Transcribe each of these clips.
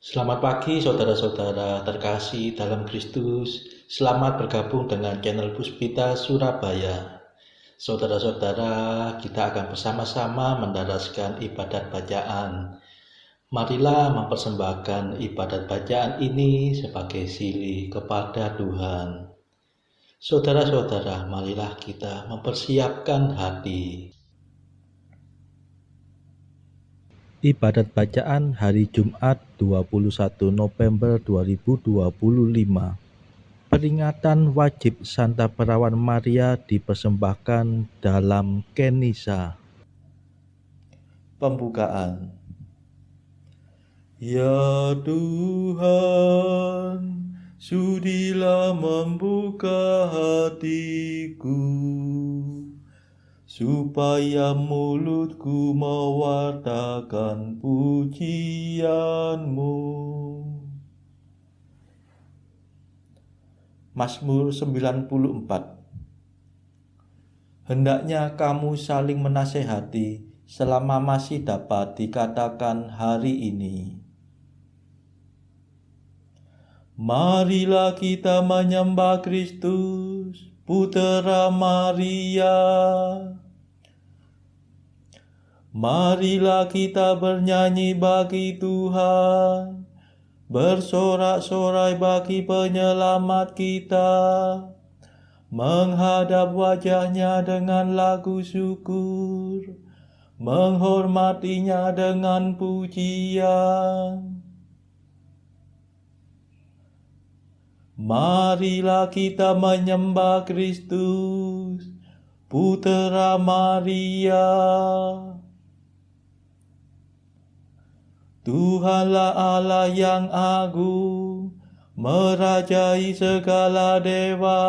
Selamat pagi saudara-saudara terkasih dalam Kristus. Selamat bergabung dengan channel Puspita Surabaya. Saudara-saudara, kita akan bersama-sama mendaraskan ibadat bacaan. Marilah mempersembahkan ibadat bacaan ini sebagai sili kepada Tuhan. Saudara-saudara, marilah kita mempersiapkan hati. Ibadat bacaan hari Jumat 21 November 2025. Peringatan wajib Santa Perawan Maria dipersembahkan dalam Kenisa. Pembukaan. Ya Tuhan, sudilah membuka hatiku, supaya mulutku mewartakan pujian-Mu. Mazmur 94. Hendaknya kamu saling menasehati selama masih dapat dikatakan hari ini. Marilah kita menyembah Kristus, Putera Maria. Marilah kita bernyanyi bagi Tuhan, bersorak-sorai bagi penyelamat kita, menghadap wajahnya dengan lagu syukur, menghormatinya dengan pujian. Marilah kita menyembah Kristus, Putera Maria. Tuhanlah Allah yang agung, merajai segala dewa.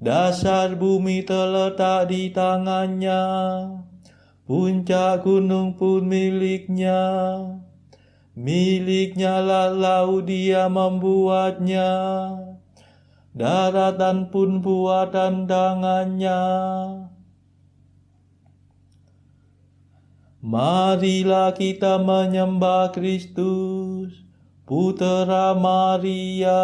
Dasar bumi terletak di tangannya, puncak gunung pun miliknya. Miliknya lah laut, dia membuatnya, daratan pun buatan tangannya. Marilah kita menyembah Kristus, Putera Maria.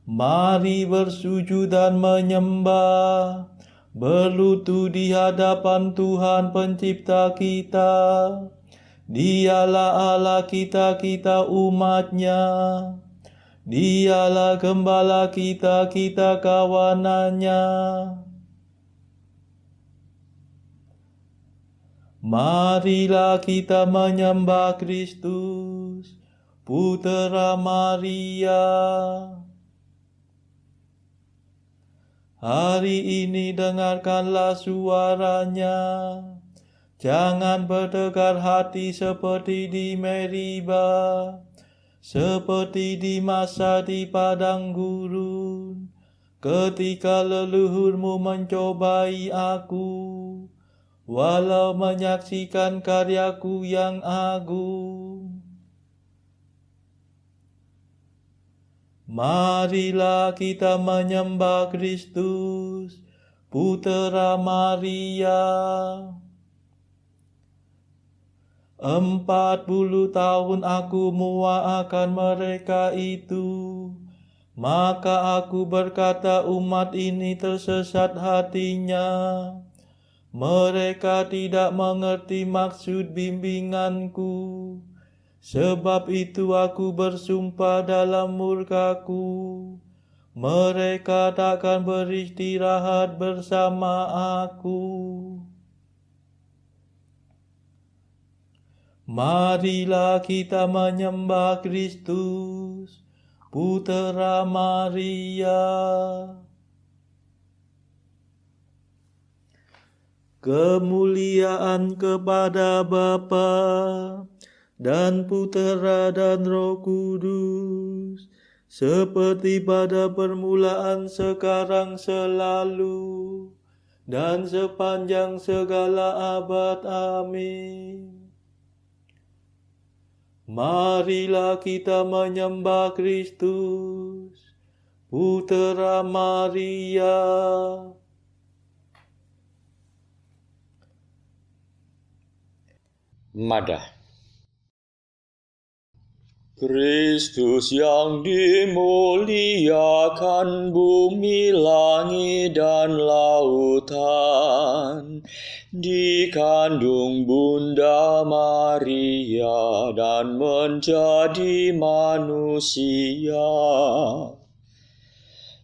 Mari bersujud dan menyembah, berlutut di hadapan Tuhan Pencipta kita. Dialah Allah kita, kita umat-Nya. Dialah Gembala kita, kita kawanannya. Marilah kita menyembah Kristus, Putera Maria. Hari ini dengarkanlah suaranya. Jangan bertegar hati seperti di Meriba, seperti di masa di padang gurun, ketika leluhurmu mencobai aku, walau menyaksikan karyaku yang agung. Marilah kita menyembah Kristus, Putera Maria. 40 tahun aku muak mereka itu, maka aku berkata umat ini tersesat hatinya. Mereka tidak mengerti maksud bimbinganku. Sebab itu aku bersumpah dalam murkaku, mereka takkan beristirahat bersama aku. Marilah kita menyembah Kristus, Putera Maria. Kemuliaan kepada Bapa dan Putera dan Roh Kudus, seperti pada permulaan, sekarang, selalu, dan sepanjang segala abad. Amin. Marilah kita menyembah Kristus, Putera Maria. Madah. Kristus yang dimuliakan bumi, langit, dan lautan, dikandung Bunda Maria dan menjadi manusia,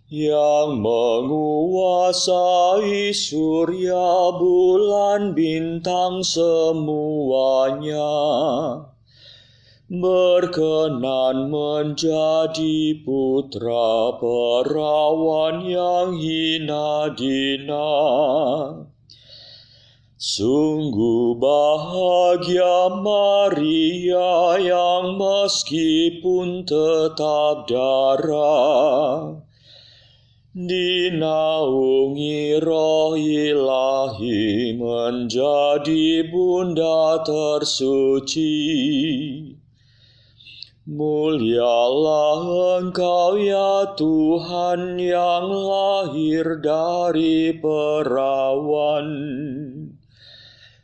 yang menguasai surya, bulan, bintang semuanya, berkenan menjadi putra perawan yang hina dina. Sungguh bahagia Maria yang meskipun tetap darah, dinaungi Roh Ilahi menjadi Bunda tersuci. Mulialah Engkau ya Tuhan yang lahir dari perawan,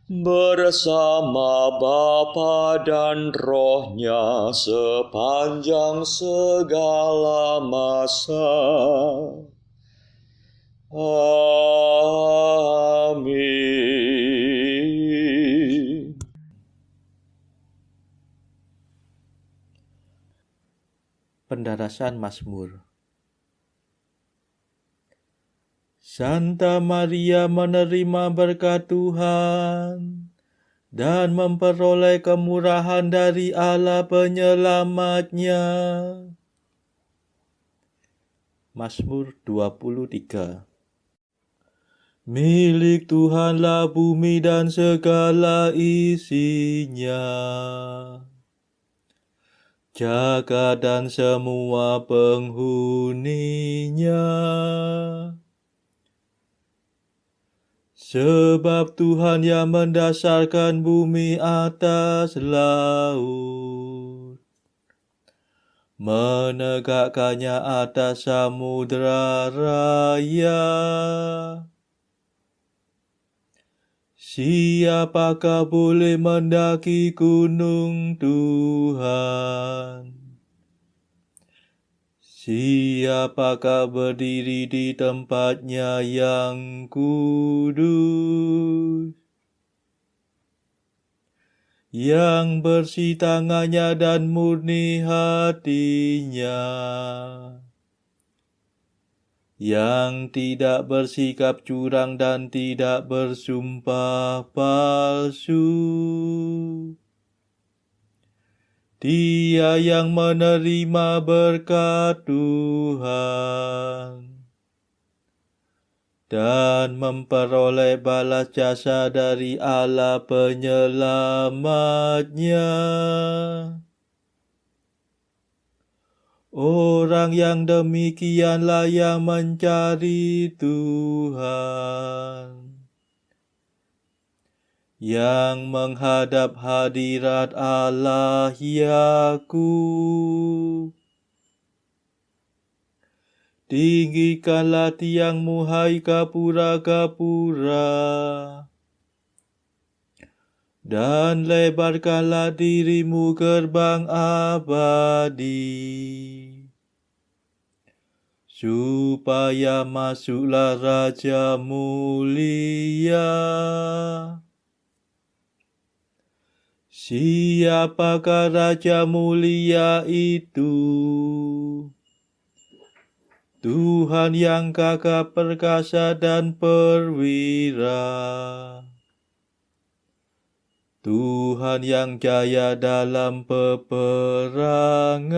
bersama Bapa dan Roh-Nya sepanjang segala masa. Amin. Pendarasan Mazmur. Santa Maria menerima berkat Tuhan dan memperoleh kemurahan dari Allah penyelamatnya. Mazmur 23. Milik Tuhanlah bumi dan segala isinya, jagat dan semua penghuninya. Sebab Tuhan yang mendasarkan bumi atas laut, menegakkannya atas samudera raya. Siapakah boleh mendaki gunung Tuhan? Siapakah berdiri di tempatnya yang kudus? Yang bersih tangannya dan murni hatinya, yang tidak bersikap curang dan tidak bersumpah palsu. Dia yang menerima berkat Tuhan dan memperoleh balas jasa dari Allah penyelamatnya. Orang yang demikianlah yang mencari Tuhan, yang menghadap hadirat Allah Yakub. Tinggikanlah tiangmu, hai gapura-gapura, dan lebarkanlah dirimu gerbang abadi, supaya masuklah Raja mulia. Siapakah Raja mulia itu? Tuhan yang gagah perkasa dan perwira, Tuhan yang jaya dalam peperangan.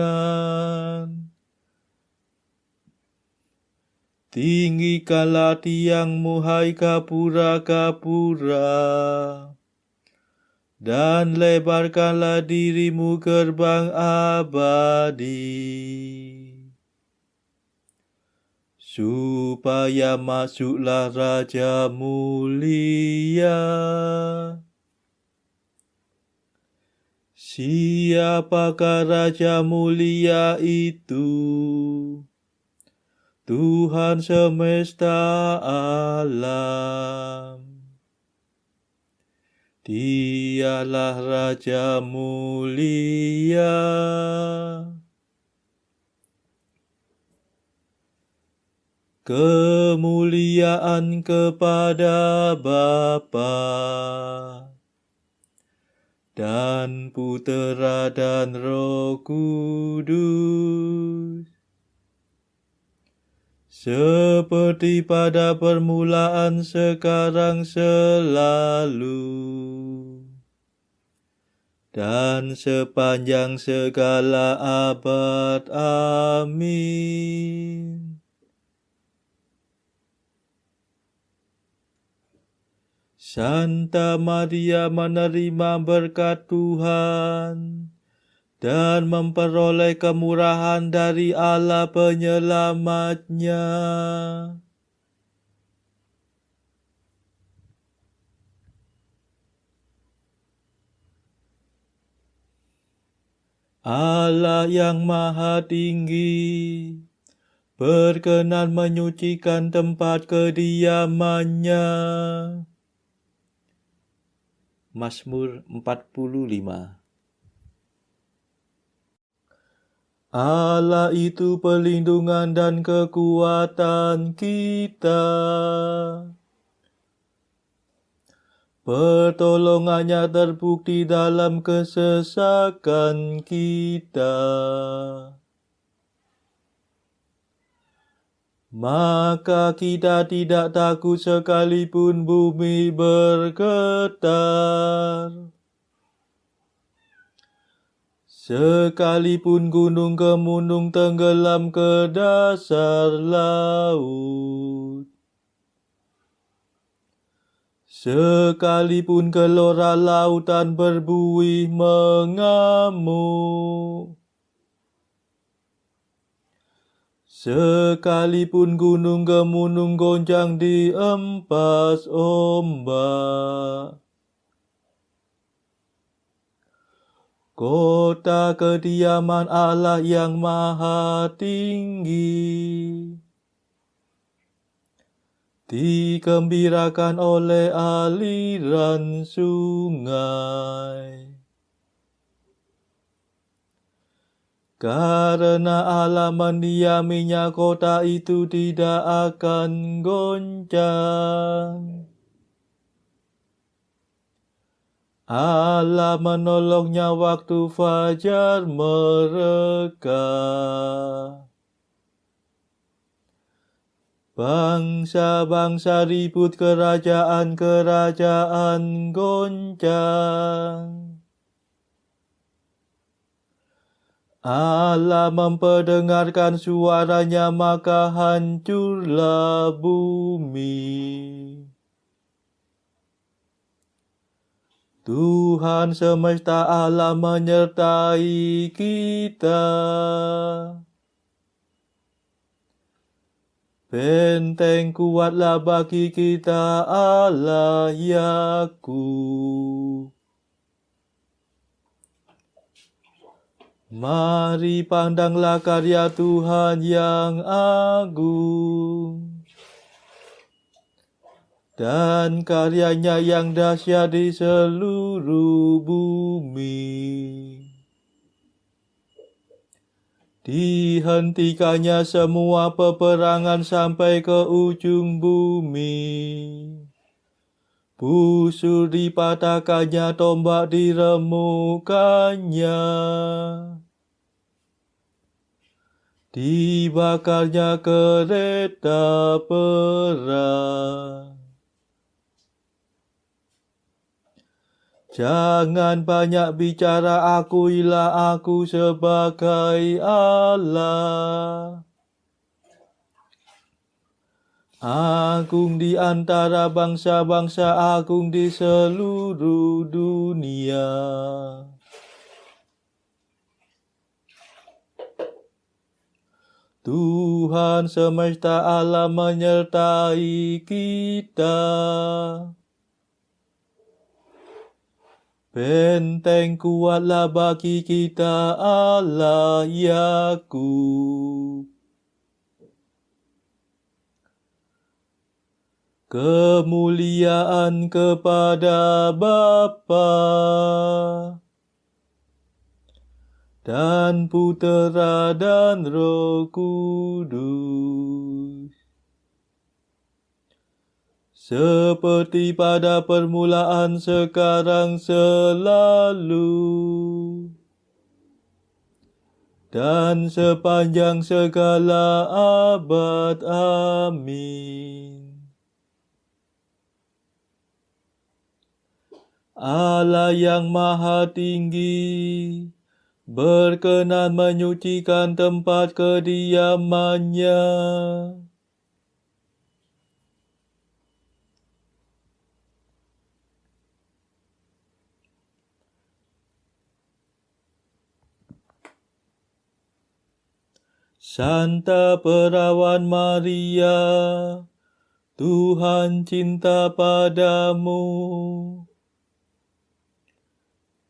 Tinggikanlah tiangmu, hai gapura-gapura, dan lebarkanlah dirimu gerbang abadi, supaya masuklah Raja mulia. Siapakah Raja mulia itu? Tuhan semesta alam. Dialah Raja mulia, kemuliaan kepada Bapa dan Putera dan Roh Kudus, seperti pada permulaan, sekarang, selalu, dan sepanjang segala abad. Amin. Santa Maria menerima berkat Tuhan dan memperoleh kemurahan dari Allah penyelamatnya. Allah yang Maha Tinggi berkenan menyucikan tempat kediamannya. Mazmur 45. Allah itu perlindungan dan kekuatan kita. Pertolongannya terbukti dalam kesesakan kita. Maka kita tidak takut sekalipun bumi bergetar, sekalipun gunung kemunung tenggelam ke dasar laut, sekalipun gelora lautan berbuih mengamuk, sekalipun gunung kemunung goncang diempas ombak. Kota kediaman Allah yang Maha Tinggi digembirakan oleh aliran sungai. Karena Allah mendiaminya, kota itu tidak akan goncang. Allah menolongnya waktu fajar mereka. Bangsa-bangsa ribut, kerajaan-kerajaan goncang. Allah memperdengarkan suaranya, maka hancurlah bumi. Tuhan semesta Allah menyertai kita. Benteng kuatlah bagi kita, Allah Yakub. Mari pandanglah karya Tuhan yang agung, dan karyanya yang dahsyat di seluruh bumi. Dihentikannya semua peperangan sampai ke ujung bumi. Busur dipatahkannya, tombak diremukkannya. Dibakarnya kereta perang. Jangan banyak bicara, akuilah aku sebagai Allah. Agung di antara bangsa-bangsa, agung di seluruh dunia. Tuhan semesta Allah menyertai kita. Benteng kuatlah bagi kita, Allah Yakub. Kemuliaan kepada Bapa dan Putera dan Roh Kudus, seperti pada permulaan, sekarang, selalu, dan sepanjang segala abad. Amin. Allah yang Maha Tinggi berkenan menyucikan tempat kediamannya Santa Perawan Maria, Tuhan cinta padamu.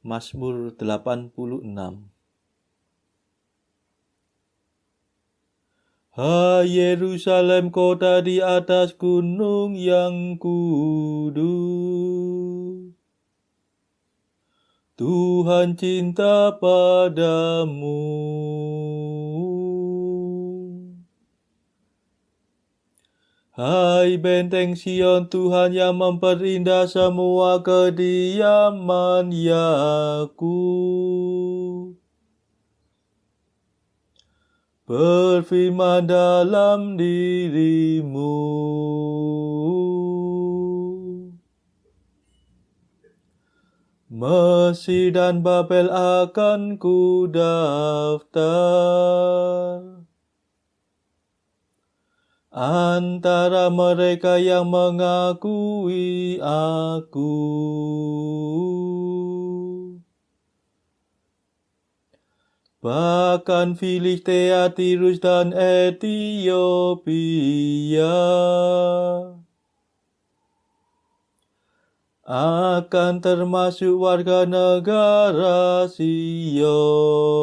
Mazmur 86. Hai Yerusalem, kota di atas gunung yang kudus, Tuhan cinta padamu. Hai benteng Sion, Tuhan yang memperindah semua kediaman Yakub, berfirman dalam dirimu. Mesir dan Babel akan ku daftar antara mereka yang mengakui aku. Bahkan Filistia, Tirus dan Ethiopia akan termasuk warga negara Sion.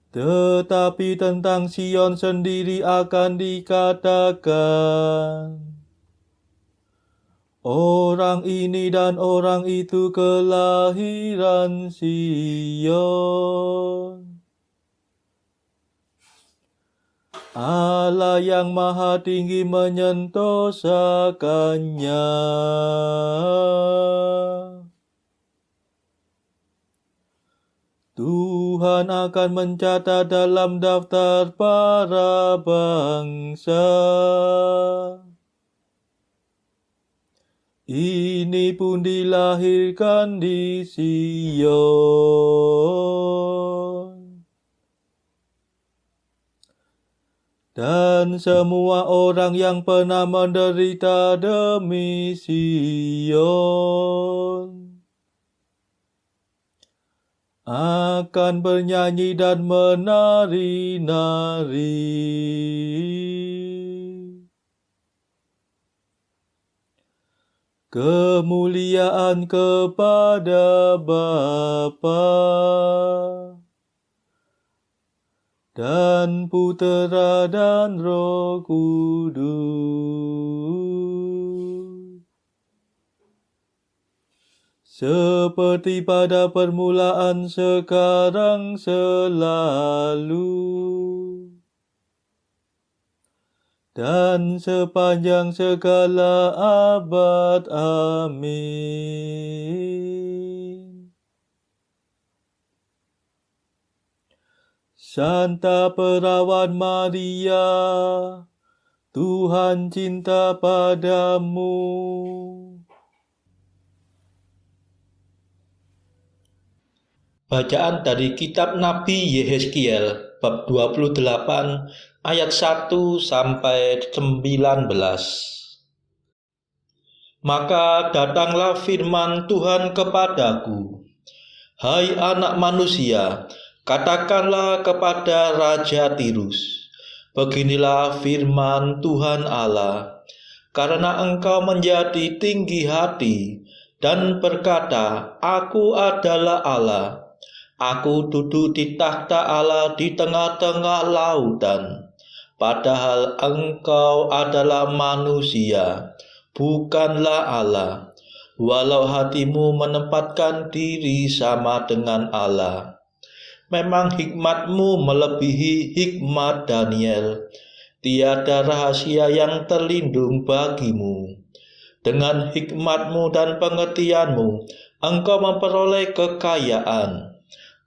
Tetapi tentang Sion sendiri akan dikatakan, orang ini dan orang itu kelahiran Sion. Allah yang Maha Tinggi menyentosakannya. Tuhan akan mencatat dalam daftar para bangsa. Ini pun dilahirkan di Sion. Dan semua orang yang pernah menderita demi Sion akan bernyanyi dan menari-nari. Kemuliaan kepada Bapa dan Putera dan Roh Kudus, seperti pada permulaan, sekarang, selalu, dan sepanjang segala abad. Amin. Santa Perawan Maria, Tuhan cinta padamu. Bacaan dari kitab Nabi Yehezkiel bab 28 ayat 1 sampai 19. Maka datanglah firman Tuhan kepadaku, hai anak manusia, katakanlah kepada Raja Tirus, beginilah firman Tuhan Allah, karena engkau menjadi tinggi hati dan berkata, aku adalah Allah. Aku duduk di takhta Allah di tengah-tengah lautan. padahal engkau adalah manusia, bukanlah Allah, walau hatimu menempatkan diri sama dengan Allah. Memang hikmatmu melebihi hikmat Daniel, tiada rahasia yang terlindung bagimu. Dengan hikmatmu dan pengertianmu, engkau memperoleh kekayaan.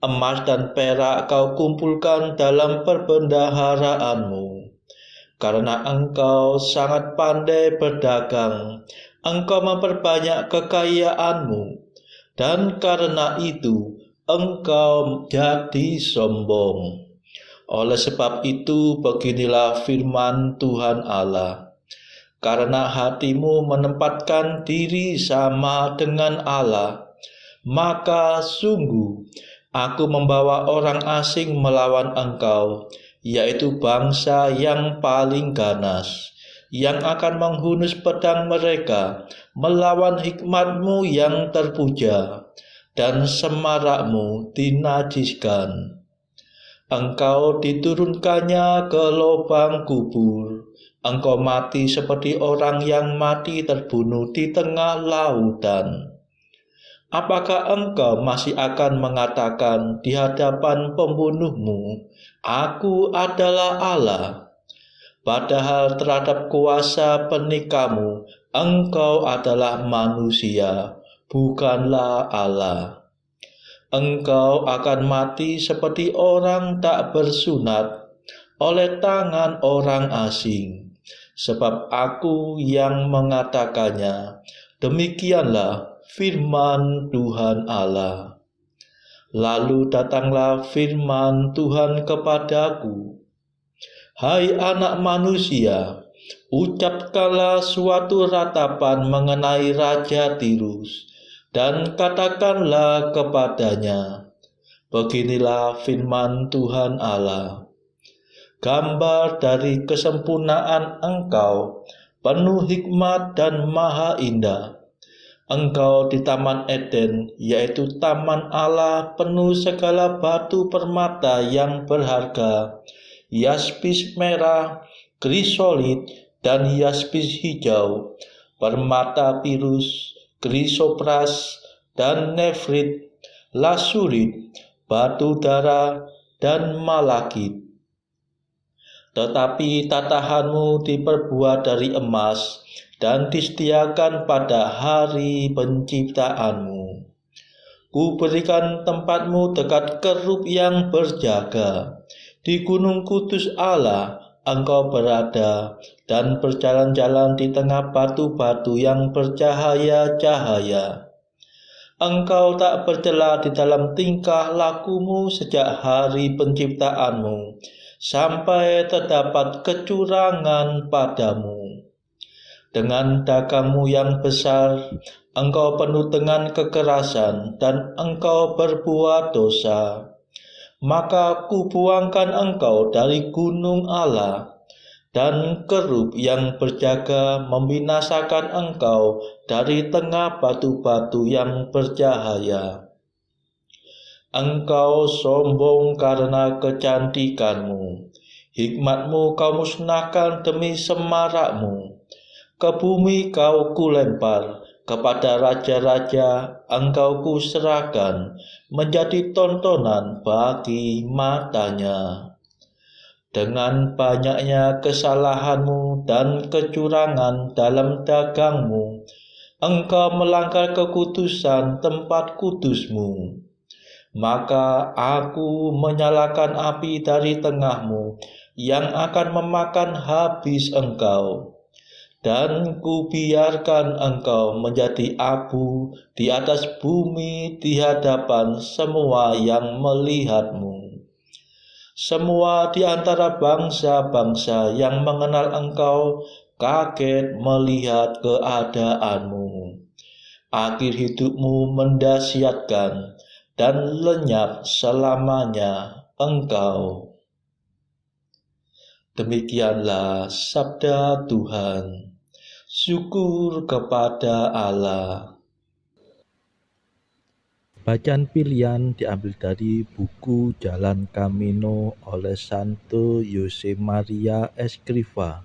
Emas dan perak kau kumpulkan dalam perbendaharaanmu. Karena engkau sangat pandai berdagang, engkau memperbanyak kekayaanmu, dan karena itu engkau jadi sombong. Oleh sebab itu, beginilah firman Tuhan Allah. Karena hatimu menempatkan diri sama dengan Allah, maka sungguh aku membawa orang asing melawan engkau, yaitu bangsa yang paling ganas, yang akan menghunus pedang mereka melawan hikmatmu yang terpuja, dan semarakmu dinajiskan. Engkau diturunkannya ke lubang kubur. Engkau mati seperti orang yang mati terbunuh di tengah lautan. Apakah engkau masih akan mengatakan di hadapan pembunuhmu, "Aku adalah Allah"? Padahal terhadap kuasa penikahmu, engkau adalah manusia, bukanlah Allah. Engkau akan mati seperti orang tak bersunat oleh tangan orang asing. Sebab aku yang mengatakannya, demikianlah firman Tuhan Allah. Lalu datanglah firman Tuhan kepadaku, "Hai anak manusia, ucapkanlah suatu ratapan mengenai Raja Tirus, dan katakanlah kepadanya, beginilah firman Tuhan Allah. Gambar dari kesempurnaan engkau, penuh hikmat dan maha indah. Engkau di Taman Eden, yaitu Taman Allah, penuh segala batu permata yang berharga, yaspis merah, krisolit, dan yaspis hijau, permata pirus, krisopras, dan nefrit, lasurit, batu dara, dan malakit. Tetapi tatahanmu diperbuat dari emas dan disediakan pada hari penciptaanmu. Ku berikan tempatmu dekat kerub yang berjaga. Di gunung kudus Allah engkau berada dan berjalan-jalan di tengah batu-batu yang bercahaya-cahaya. Engkau tak bercela di dalam tingkah lakumu sejak hari penciptaanmu, sampai terdapat kecurangan padamu. Dengan dagangmu yang besar, engkau penuh dengan kekerasan dan engkau berbuat dosa. Maka kubuangkan engkau dari gunung Allah, dan kerub yang berjaga membinasakan engkau dari tengah batu-batu yang bercahaya. Engkau sombong karena kecantikanmu, hikmatmu kau musnahkan demi semarakmu. Ke bumi kau kulempar, kepada raja-raja engkau kuserahkan, menjadi tontonan bagi matanya. Dengan banyaknya kesalahanmu dan kecurangan dalam dagangmu, engkau melanggar kekudusan tempat kudusmu. Maka aku menyalakan api dari tengahmu yang akan memakan habis engkau, dan kubiarkan engkau menjadi abu di atas bumi di hadapan semua yang melihatmu. Semua di antara bangsa-bangsa yang mengenal engkau kaget melihat keadaanmu. Akhir hidupmu mendasyatkan dan lenyap selamanya engkau. Demikianlah sabda Tuhan. Syukur kepada Allah. Bacaan pilihan diambil dari buku Jalan Camino oleh Santo Yosemaria Escrivá.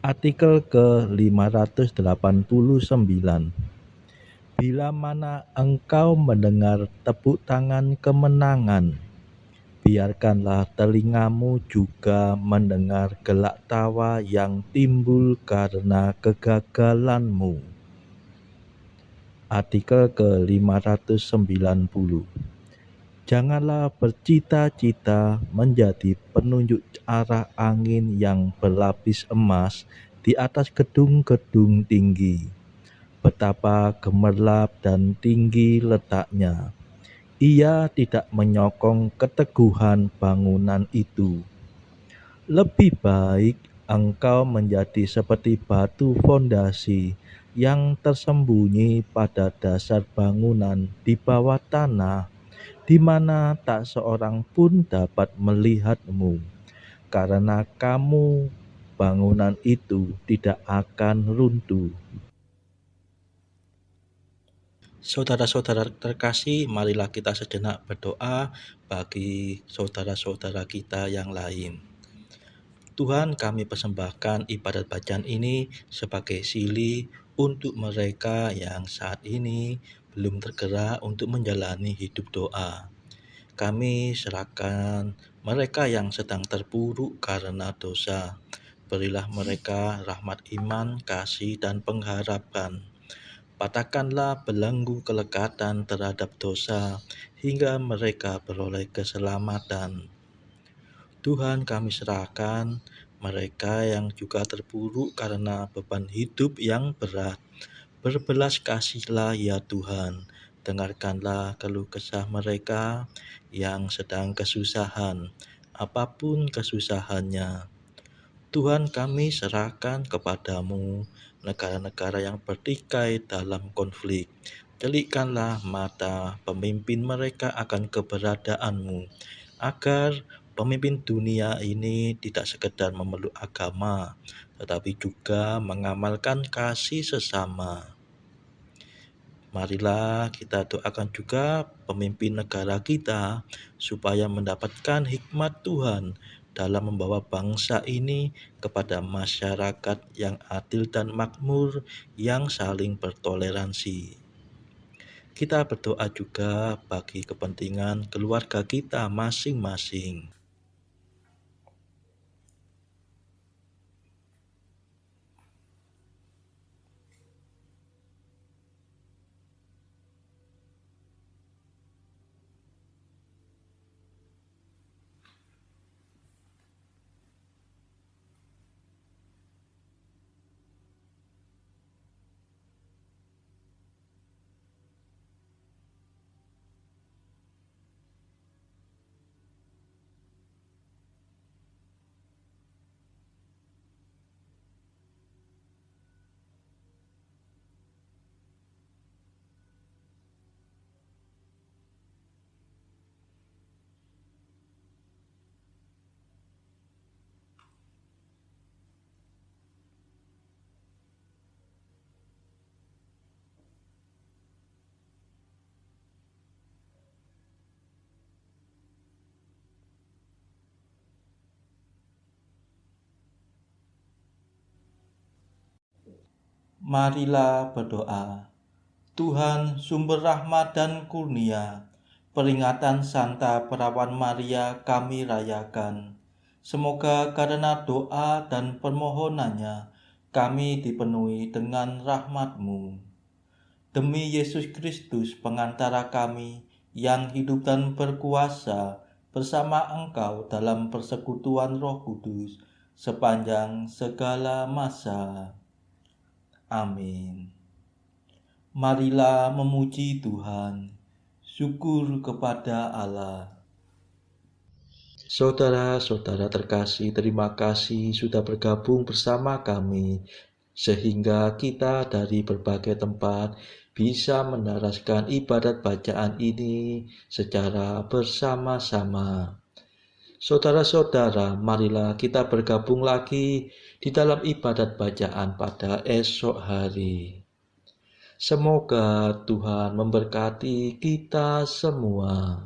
Artikel ke-589. Bila mana engkau mendengar tepuk tangan kemenangan, biarkanlah telingamu juga mendengar gelak tawa yang timbul karena kegagalanmu. Artikel ke-590. Janganlah bercita-cita menjadi penunjuk arah angin yang berlapis emas di atas gedung-gedung tinggi. Betapa gemerlap dan tinggi letaknya. Ia tidak menyokong keteguhan bangunan itu. Lebih baik engkau menjadi seperti batu fondasi yang tersembunyi pada dasar bangunan di bawah tanah, di mana tak seorang pun dapat melihatmu, karena kamu bangunan itu tidak akan runtuh. Saudara-saudara terkasih, marilah kita sejenak berdoa bagi saudara-saudara kita yang lain. Tuhan, kami persembahkan ibadat bacaan ini sebagai sili untuk mereka yang saat ini belum tergerak untuk menjalani hidup doa. Kami serahkan mereka yang sedang terpuruk karena dosa. Berilah mereka rahmat iman, kasih, dan pengharapan. Patahkanlah belenggu kelekatan terhadap dosa hingga mereka beroleh keselamatan. Tuhan, kami serahkan mereka yang juga terpuruk karena beban hidup yang berat. Berbelas kasihlah ya Tuhan, dengarkanlah keluh kesah mereka yang sedang kesusahan, apapun kesusahannya. Tuhan, kami serahkan kepadamu negara-negara yang bertikai dalam konflik. Celikkanlah mata pemimpin mereka akan keberadaanmu, agar pemimpin dunia ini tidak sekedar memeluk agama, tetapi juga mengamalkan kasih sesama. Marilah kita doakan juga pemimpin negara kita supaya mendapatkan hikmat Tuhan dalam membawa bangsa ini kepada masyarakat yang adil dan makmur yang saling bertoleransi. Kita berdoa juga bagi kepentingan keluarga kita masing-masing. Marilah berdoa. Tuhan, sumber rahmat dan kurnia, peringatan Santa Perawan Maria kami rayakan. Semoga karena doa dan permohonannya, kami dipenuhi dengan rahmat-Mu. Demi Yesus Kristus, pengantara kami, yang hidup dan berkuasa bersama Engkau dalam persekutuan Roh Kudus, sepanjang segala masa. Amin. Marilah memuji Tuhan. Syukur kepada Allah. Saudara-saudara terkasih, terima kasih sudah bergabung bersama kami, sehingga kita dari berbagai tempat bisa mendaraskan ibadat bacaan ini secara bersama-sama. Saudara-saudara, marilah kita bergabung lagi di dalam ibadat bacaan pada esok hari. Semoga Tuhan memberkati kita semua.